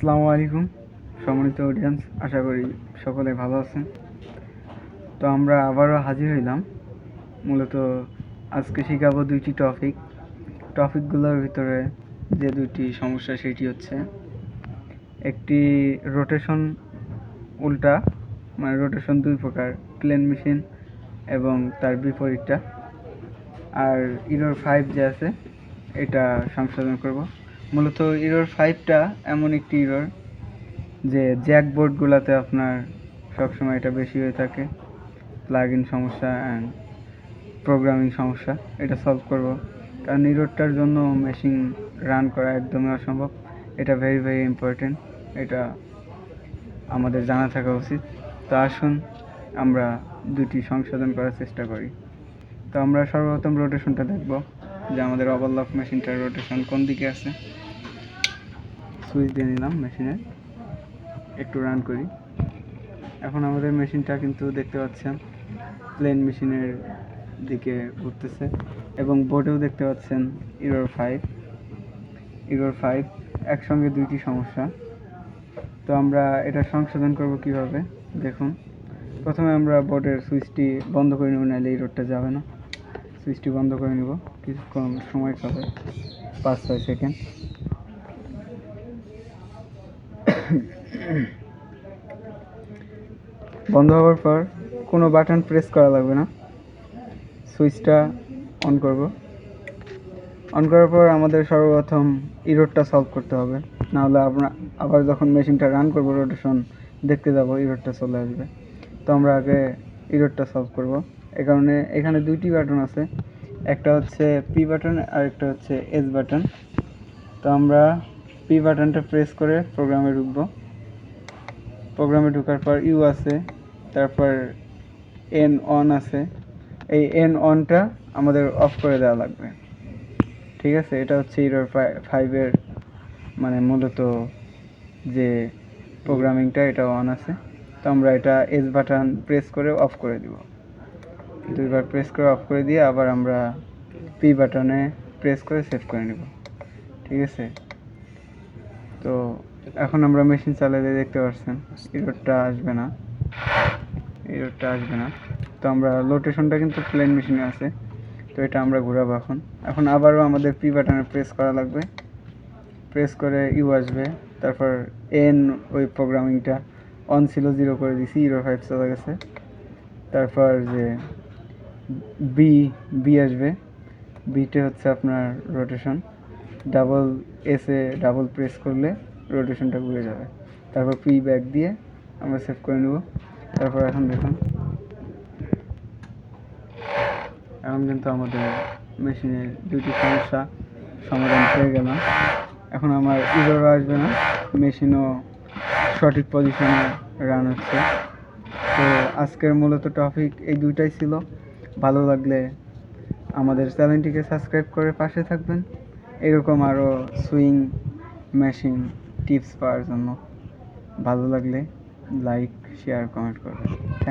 আসসালামু আলাইকুম সম্মানিত অডিয়েন্স, আশা করি সকলে ভালো আছেন। তো আমরা আবারও হাজির হইলাম। মূলত আজকে শিখাবো দুইটি টপিকগুলোর ভিতরে যে দুইটি সমস্যা সেটি হচ্ছে একটি রোটেশন উল্টা, মানে রোটেশন দুই প্রকার, প্লেন মেশিন এবং তার বিপরীতটা, আর ইরর 5 যে আছে এটা সংশোধন করব। মূলত ইরর 5টা এমন একটি ইরর যে জ্যাক বোর্ডগুলোতে আপনার সবসময় এটা বেশি হয়ে থাকে, প্লাগ ইন সমস্যা অ্যান্ড প্রোগ্রামিং সমস্যা। এটা সলভ করব, কারণ ইররটার জন্য মেশিন রান করা একদমই অসম্ভব। এটা ভেরি ইম্পর্টেন্ট, এটা আমাদের জানা থাকা উচিত। তো আসুন আমরা দুটি সংশোধন করার চেষ্টা করি। তো আমরা সর্বপ্রথম রোটেশনটা দেখব যে আমাদের ওভারলক মেশিনটার রোটেশন কোন দিকে আছে। সুইচ দিয়ে নিলাম মেশিনের, একটু রান করি। এখন আমাদের মেশিনটা কিন্তু দেখতে পাচ্ছেন প্লেন মেশিনের দিকে ঘুরতেছে এবং বোর্ডেও দেখতে পাচ্ছেন ইরর 5 একসঙ্গে দুইটি সমস্যা। তো আমরা এটা সংশোধন করব কিভাবে দেখুন। প্রথমে আমরা বোর্ডের সুইচটি বন্ধ করে নেব, নাহলে ইররটা যাবে না। সুইচটি বন্ধ করে নেব, কিছুক্ষণ সময় খাবে, 5-6 সেকেন্ড। বন্ধ হওয়ার পর কোনো বাটন প্রেস করা লাগবে না, সুইচটা অন করব। অন করার পর আমাদের সর্বপ্রথম ইররটা সলভ করতে হবে, নাহলে আমরা আবার যখন মেশিনটা রান করব রোটেশন দেখতে যাব ইররটা চলে আসবে। তো আমরা আগে ইররটা সলভ করব। এই কারণে এখানে দুইটি বাটন আছে, একটা হচ্ছে পি বাটন আর একটা হচ্ছে এস বাটন। তো আমরা পি বাটনটা প্রেস করে প্রোগ্রামে ঢুকবো। প্রোগ্রামে ঢোকার পর ইউ আছে, তারপর এন অন আছে। এই এন অনটা আমাদের অফ করে দেওয়া লাগবে, ঠিক আছে। এটা হচ্ছে ইরর 5-এর মানে মূলত যে প্রোগ্রামিংটা, এটা অন আছে। তো আমরা এটা এস বাটন প্রেস করে অফ করে দিব, দুইবার প্রেস করে অফ করে দিয়ে আবার আমরা পি বাটনে প্রেস করে সেভ করে নেব, ঠিক আছে। তো এখন আমরা মেশিন চালালে দেখতে পাচ্ছেন ইররটা আসবে না। তো আমরা লোটেশনটা কিন্তু প্লেন মেশিনে আছে, তো এটা আমরা ঘোরাবো। এখন আবারও আমাদের পি বাটনে প্রেস করা লাগবে, প্রেস করে ইউ আসবে। তারপর এন, ওই প্রোগ্রামিংটা অন ছিল 0 করে দিছি, ইরর 5 চলে গেছে। তারপর যে বি আসবে, বিটে হচ্ছে আপনার রোটেশন, ডাবল এসে ডাবল প্রেস করলে রোটেশনটা ঘুরে যাবে। তারপর পি ব্যাক দিয়ে আমরা সেভ করে নেব। তারপর এখন দেখুন, এখন কিন্তু আমাদের মেশিনের দুটি সমস্যা সমাধান হয়ে গেল। এখন আমার ইরর আসবে না, মেশিনও সঠিক পজিশনে রান হচ্ছে। তো আজকের মূলত টপিক এই দুইটাই ছিল। ভালো লাগলে আমাদের চ্যানেলটিকে সাবস্ক্রাইব করে পাশে থাকবেন, এরকম আরও সুইং মেশিন টিপস পাওয়ার জন্য। ভালো লাগলে লাইক, শেয়ার, কমেন্ট করবেন।